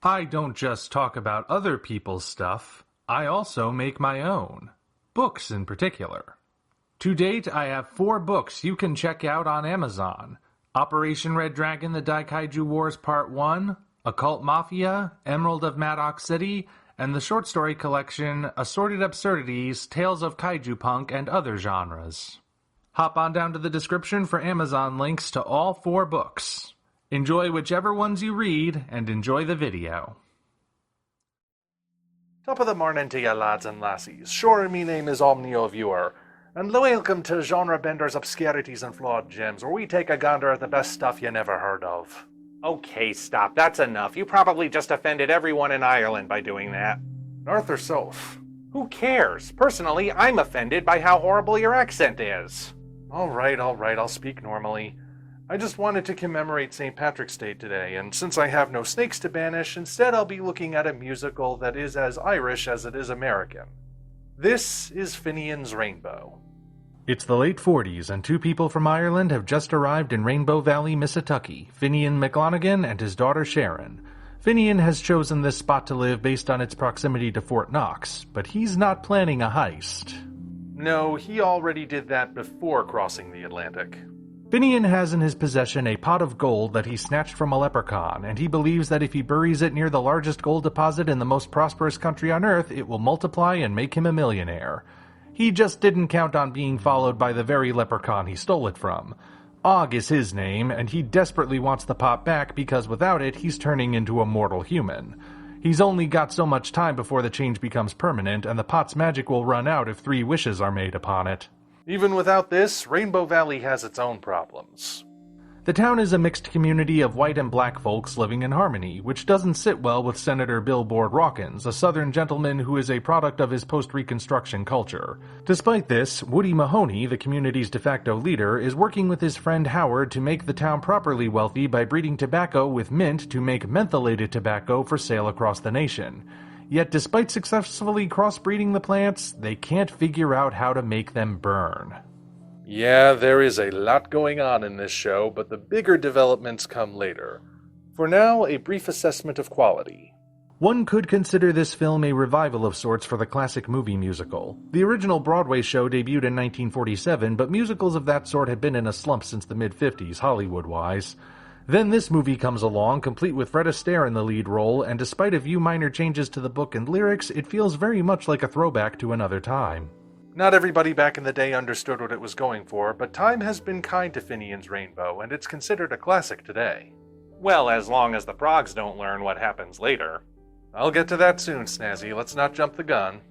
I don't just talk about other people's stuff, I also make my own. Books in particular. To date, I have 4 books you can check out on Amazon. Operation Red Dragon: The Daikaiju Wars Part 1, Occult Mafia, Emerald of Maddox City, and the short story collection Assorted Absurdities, Tales of Kaiju Punk and Other Genres. Hop on down to the description for Amazon links to all 4 books. Enjoy whichever ones you read, and enjoy the video. Top of the morning to you lads and lassies. Sure, me name is Omni Viewer, and welcome to Genre Bender's Obscurities and Flawed Gems, where we take a gander at the best stuff you never heard of. Okay, stop. That's enough. You probably just offended everyone in Ireland by doing that. North or south? Who cares? Personally, I'm offended by how horrible your accent is. Alright, I'll speak normally. I just wanted to commemorate St. Patrick's Day today, and since I have no snakes to banish, instead I'll be looking at a musical that is as Irish as it is American. This is FINIAN'S Rainbow. It's the late 40s, and 2 people from Ireland have just arrived in Rainbow Valley, Mississauga, Finian McLonaghan and his daughter Sharon. Finian has chosen this spot to live based on its proximity to Fort Knox, but he's not planning a heist. No, he already did that before crossing the Atlantic. Finian has in his possession a pot of gold that he snatched from a leprechaun, and he believes that if he buries it near the largest gold deposit in the most prosperous country on Earth, it will multiply and make him a millionaire. He just didn't count on being followed by the very leprechaun he stole it from. Og is his name, and he desperately wants the pot back because without it, he's turning into a mortal human. He's only got so much time before the change becomes permanent, and the pot's magic will run out if 3 wishes are made upon it. Even without this, Rainbow Valley has its own problems. The town is a mixed community of white and black folks living in harmony, which doesn't sit well with Senator Billboard Rawkins, a southern gentleman who is a product of his post-Reconstruction culture. Despite this, Woody Mahoney, the community's de facto leader, is working with his friend Howard to make the town properly wealthy by breeding tobacco with mint to make mentholated tobacco for sale across the nation. Yet despite successfully crossbreeding the plants, they can't figure out how to make them burn. Yeah, there is a lot going on in this show, but the bigger developments come later. For now, a brief assessment of quality. One could consider this film a revival of sorts for the classic movie musical. The original Broadway show debuted in 1947, but musicals of that sort had been in a slump since the mid-50s, Hollywood-wise. Then this movie comes along, complete with Fred Astaire in the lead role, and despite a few minor changes to the book and lyrics, it feels very much like a throwback to another time. Not everybody back in the day understood what it was going for, but time has been kind to Finian's Rainbow, and it's considered a classic today. Well, as long as the frogs don't learn what happens later. I'll get to that soon, Snazzy. Let's not jump the gun.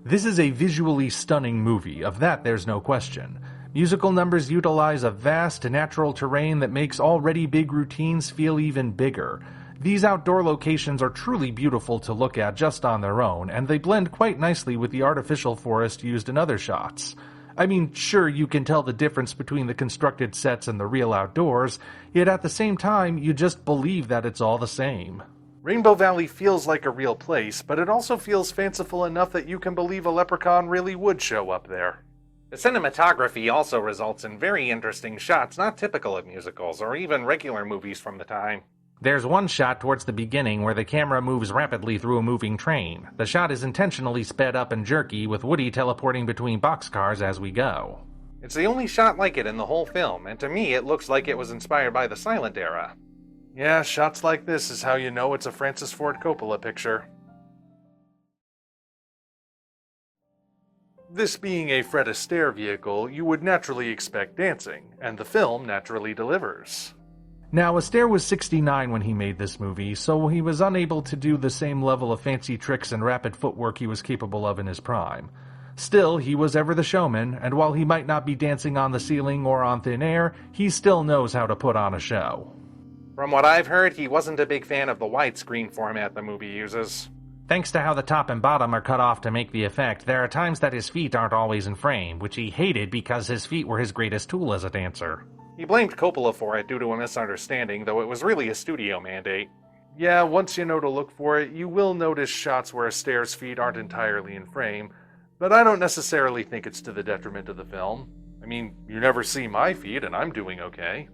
This is a visually stunning movie, of that there's no question. Musical numbers utilize a vast natural terrain that makes already big routines feel even bigger. These outdoor locations are truly beautiful to look at just on their own, and they blend quite nicely with the artificial forest used in other shots. I mean, sure, you can tell the difference between the constructed sets and the real outdoors, yet at the same time, you just believe that it's all the same. Rainbow Valley feels like a real place, but it also feels fanciful enough that you can believe a leprechaun really would show up there. The cinematography also results in very interesting shots not typical of musicals or even regular movies from the time. There's one shot towards the beginning where the camera moves rapidly through a moving train. The shot is intentionally sped up and jerky, with Woody teleporting between boxcars as we go. It's the only shot like it in the whole film, and to me it looks like it was inspired by the silent era. Yeah, shots like this is how you know it's a Francis Ford Coppola picture. This being a Fred Astaire vehicle, you would naturally expect dancing, and the film naturally delivers. Now, Astaire was 69 when he made this movie, so he was unable to do the same level of fancy tricks and rapid footwork he was capable of in his prime. Still, he was ever the showman, and while he might not be dancing on the ceiling or on thin air, he still knows how to put on a show. From what I've heard, he wasn't a big fan of the widescreen format the movie uses. Thanks to how the top and bottom are cut off to make the effect, there are times that his feet aren't always in frame, which he hated because his feet were his greatest tool as a dancer. He blamed Coppola for it due to a misunderstanding, though it was really a studio mandate. Yeah, once you know to look for it, you will notice shots where Astaire's feet aren't entirely in frame, but I don't necessarily think it's to the detriment of the film. I mean, you never see my feet, and I'm doing okay.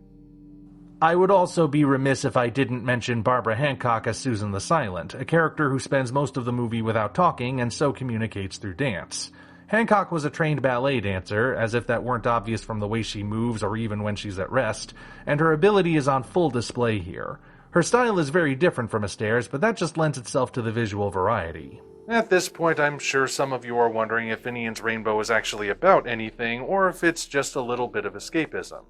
I would also be remiss if I didn't mention Barbara Hancock as Susan the Silent, a character who spends most of the movie without talking and so communicates through dance. Hancock was a trained ballet dancer, as if that weren't obvious from the way she moves or even when she's at rest, and her ability is on full display here. Her style is very different from Astaire's, but that just lends itself to the visual variety. At this point, I'm sure some of you are wondering if FINIAN'S Rainbow is actually about anything, or if it's just a little bit of escapism.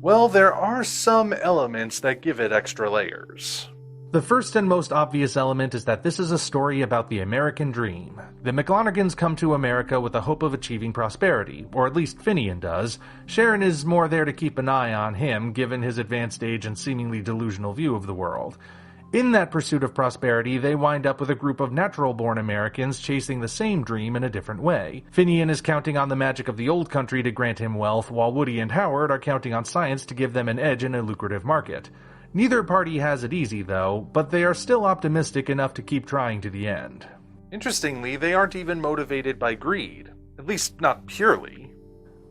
Well, there are some elements that give it extra layers. The first and most obvious element is that this is a story about the American dream. The McLonagans come to America with the hope of achieving prosperity, or at least Finian does. Sharon is more there to keep an eye on him, given his advanced age and seemingly delusional view of the world. In that pursuit of prosperity, they wind up with a group of natural-born Americans chasing the same dream in a different way. Finian is counting on the magic of the old country to grant him wealth, while Woody and Howard are counting on science to give them an edge in a lucrative market. Neither party has it easy, though, but they are still optimistic enough to keep trying to the end. Interestingly, they aren't even motivated by greed, at least not purely.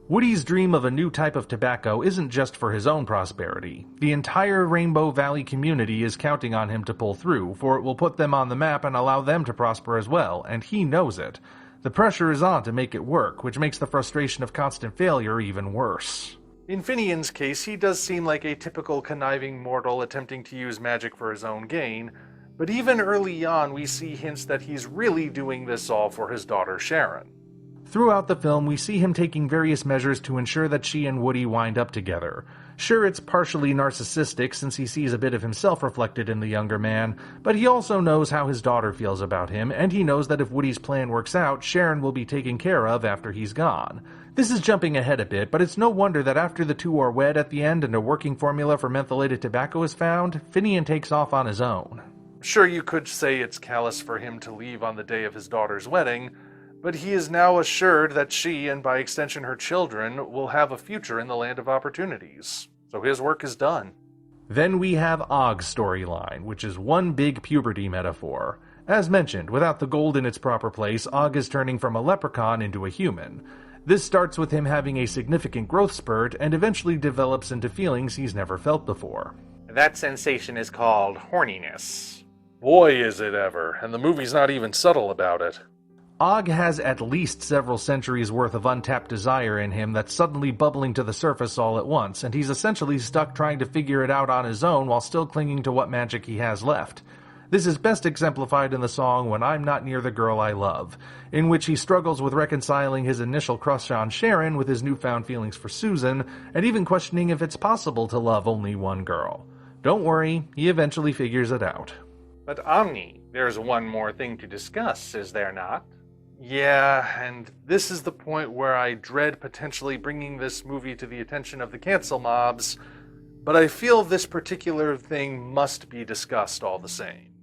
Woody's dream of a new type of tobacco isn't just for his own prosperity. The entire Rainbow Valley community is counting on him to pull through, for it will put them on the map and allow them to prosper as well, and he knows it. The pressure is on to make it work, which makes the frustration of constant failure even worse. In Finian's case, he does seem like a typical conniving mortal attempting to use magic for his own gain, but even early on we see hints that he's really doing this all for his daughter Sharon. Throughout the film, we see him taking various measures to ensure that she and Woody wind up together. Sure, it's partially narcissistic since he sees a bit of himself reflected in the younger man, but he also knows how his daughter feels about him, and he knows that if Woody's plan works out, Sharon will be taken care of after he's gone. This is jumping ahead a bit, but it's no wonder that after the two are wed at the end and a working formula for mentholated tobacco is found, Finian takes off on his own. Sure, you could say it's callous for him to leave on the day of his daughter's wedding, but he is now assured that she, and by extension her children, will have a future in the land of opportunities. So his work is done. Then we have Ogg's storyline, which is one big puberty metaphor. As mentioned, without the gold in its proper place, Ogg is turning from a leprechaun into a human. This starts with him having a significant growth spurt and eventually develops into feelings he's never felt before. That sensation is called horniness. Boy, is it ever, and the movie's not even subtle about it. Ogg has at least several centuries worth of untapped desire in him that's suddenly bubbling to the surface all at once, and he's essentially stuck trying to figure it out on his own while still clinging to what magic he has left. This is best exemplified in the song When I'm Not Near the Girl I Love, in which he struggles with reconciling his initial crush on Sharon with his newfound feelings for Susan, and even questioning if it's possible to love only one girl. Don't worry, he eventually figures it out. But Omni, there's one more thing to discuss, is there not? Yeah, and this is the point where I dread potentially bringing this movie to the attention of the cancel mobs, but I feel this particular thing must be discussed all the same.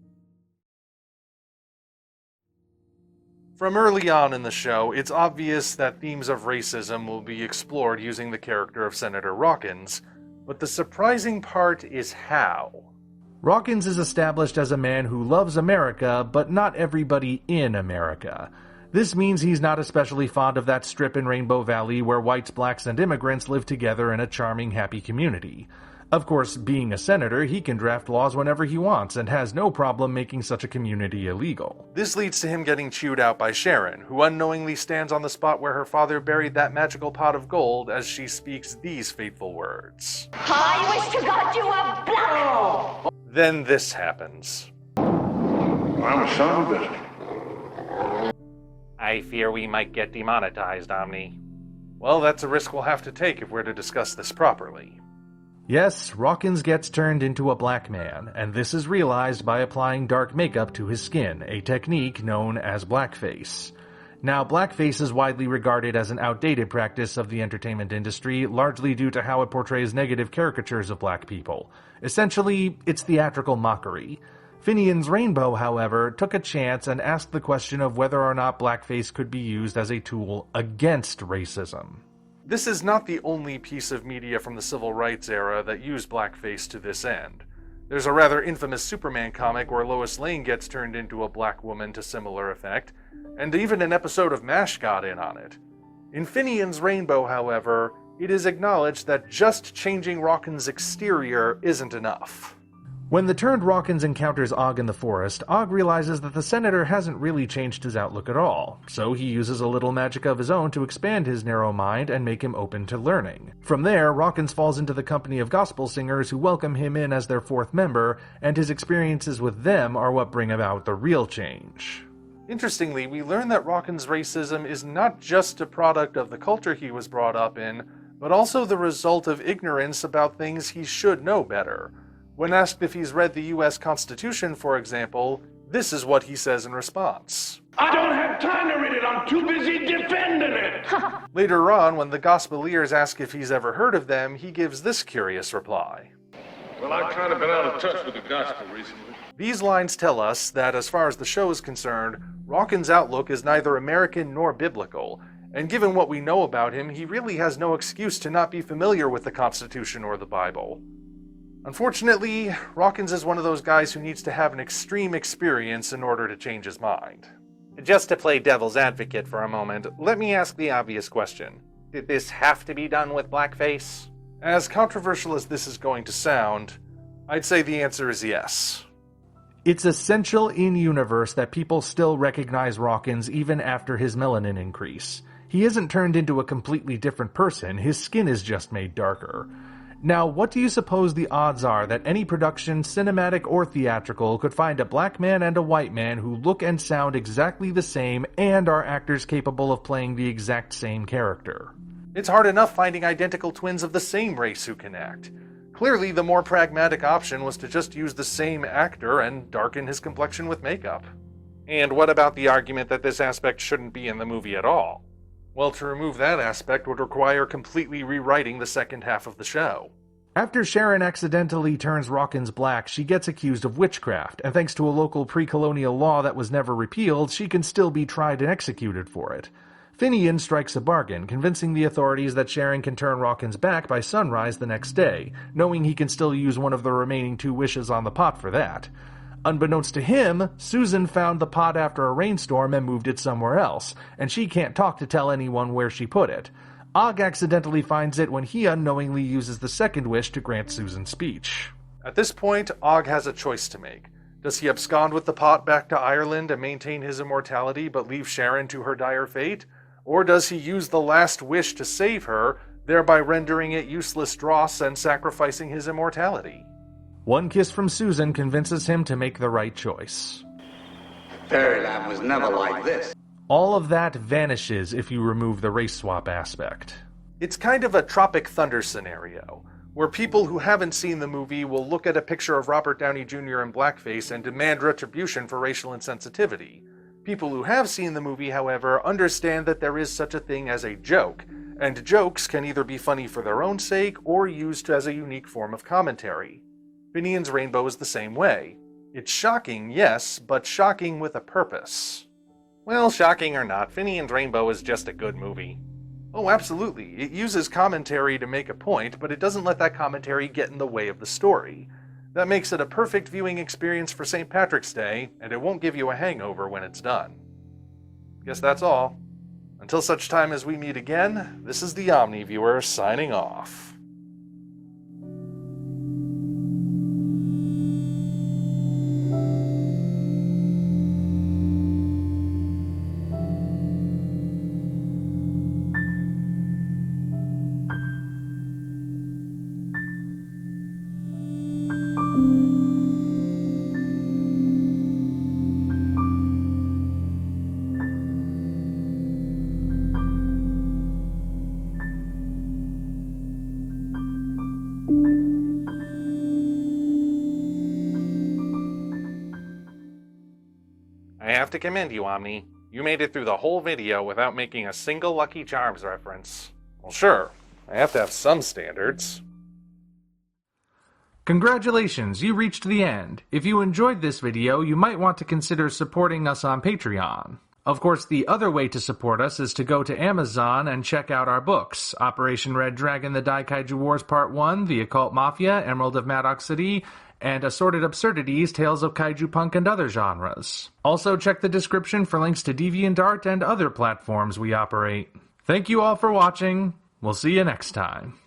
From early on in the show, it's obvious that themes of racism will be explored using the character of Senator Rawkins, but the surprising part is how. Rawkins is established as a man who loves America, but not everybody in America. This means he's not especially fond of that strip in Rainbow Valley where whites, blacks, and immigrants live together in a charming, happy community. Of course, being a senator, he can draft laws whenever he wants and has no problem making such a community illegal. This leads to him getting chewed out by Sharon, who unknowingly stands on the spot where her father buried that magical pot of gold as she speaks these fateful words. I wish to God you were black! Then this happens. I'm a son of a bitch. I fear we might get demonetized, Omni. Well, that's a risk we'll have to take if we're to discuss this properly. Yes, Rawkins gets turned into a black man, and this is realized by applying dark makeup to his skin, a technique known as blackface. Now, blackface is widely regarded as an outdated practice of the entertainment industry, largely due to how it portrays negative caricatures of black people. Essentially, it's theatrical mockery. Finian's Rainbow, however, took a chance and asked the question of whether or not blackface could be used as a tool against racism. This is not the only piece of media from the civil rights era that used blackface to this end. There's a rather infamous Superman comic where Lois Lane gets turned into a black woman to similar effect, and even an episode of MASH got in on it. In Finian's Rainbow, however, it is acknowledged that just changing Rawkins' exterior isn't enough. When the turned Rawkins encounters Og in the forest, Og realizes that the senator hasn't really changed his outlook at all, so he uses a little magic of his own to expand his narrow mind and make him open to learning. From there, Rawkins falls into the company of gospel singers who welcome him in as their fourth member, and his experiences with them are what bring about the real change. Interestingly, we learn that Rawkins' racism is not just a product of the culture he was brought up in, but also the result of ignorance about things he should know better. When asked if he's read the US Constitution, for example, this is what he says in response. I don't have time to read it. I'm too busy defending it. Later on, when the Gospeliers ask if he's ever heard of them, he gives this curious reply. Well, I've kind of been out of touch with the gospel recently. These lines tell us that, as far as the show is concerned, Rawkins' outlook is neither American nor biblical, and given what we know about him, he really has no excuse to not be familiar with the Constitution or the Bible. Unfortunately, Rawkins is one of those guys who needs to have an extreme experience in order to change his mind. Just to play devil's advocate for a moment, let me ask the obvious question. Did this have to be done with blackface? As controversial as this is going to sound, I'd say the answer is yes. It's essential in-universe that people still recognize Rawkins even after his melanin increase. He isn't turned into a completely different person, his skin is just made darker. Now, what do you suppose the odds are that any production, cinematic or theatrical, could find a black man and a white man who look and sound exactly the same and are actors capable of playing the exact same character? It's hard enough finding identical twins of the same race who can act. Clearly, the more pragmatic option was to just use the same actor and darken his complexion with makeup. And what about the argument that this aspect shouldn't be in the movie at all? Well, to remove that aspect would require completely rewriting the second half of the show. After Sharon accidentally turns Rawkins black, she gets accused of witchcraft, and thanks to a local pre-colonial law that was never repealed, she can still be tried and executed for it. Finian strikes a bargain, convincing the authorities that Sharon can turn Rawkins back by sunrise the next day, knowing he can still use one of the remaining 2 wishes on the pot for that. Unbeknownst to him, Susan found the pot after a rainstorm and moved it somewhere else, and she can't talk to tell anyone where she put it. Og accidentally finds it when he unknowingly uses the second wish to grant Susan speech. At this point, Og has a choice to make. Does he abscond with the pot back to Ireland and maintain his immortality but leave Sharon to her dire fate? Or does he use the last wish to save her, thereby rendering it useless dross and sacrificing his immortality? One kiss from Susan convinces him to make the right choice. Fairyland was never like this. All of that vanishes if you remove the race swap aspect. It's kind of a Tropic Thunder scenario, where people who haven't seen the movie will look at a picture of Robert Downey Jr. in blackface and demand retribution for racial insensitivity. People who have seen the movie, however, understand that there is such a thing as a joke, and jokes can either be funny for their own sake or used as a unique form of commentary. FINIAN'S Rainbow is the same way. It's shocking, yes, but shocking with a purpose. Well, shocking or not, FINIAN'S Rainbow is just a good movie. Oh, absolutely. It uses commentary to make a point, but it doesn't let that commentary get in the way of the story. That makes it a perfect viewing experience for St. Patrick's Day, and it won't give you a hangover when it's done. Guess that's all. Until such time as we meet again, this is the Omni Viewer signing off. I have to commend you, Omni. You made it through the whole video without making a single Lucky Charms reference. Well, sure. I have to have some standards. Congratulations, you reached the end. If you enjoyed this video, you might want to consider supporting us on Patreon. Of course, the other way to support us is to go to Amazon and check out our books, Operation Red Dragon, The Daikaiju Wars Part 1, The Occult Mafia, Emerald of Maddox City, and Assorted Absurdities, Tales of Kaiju Punk and Other Genres. Also check the description for links to DeviantArt and other platforms we operate. Thank you all for watching. We'll see you next time.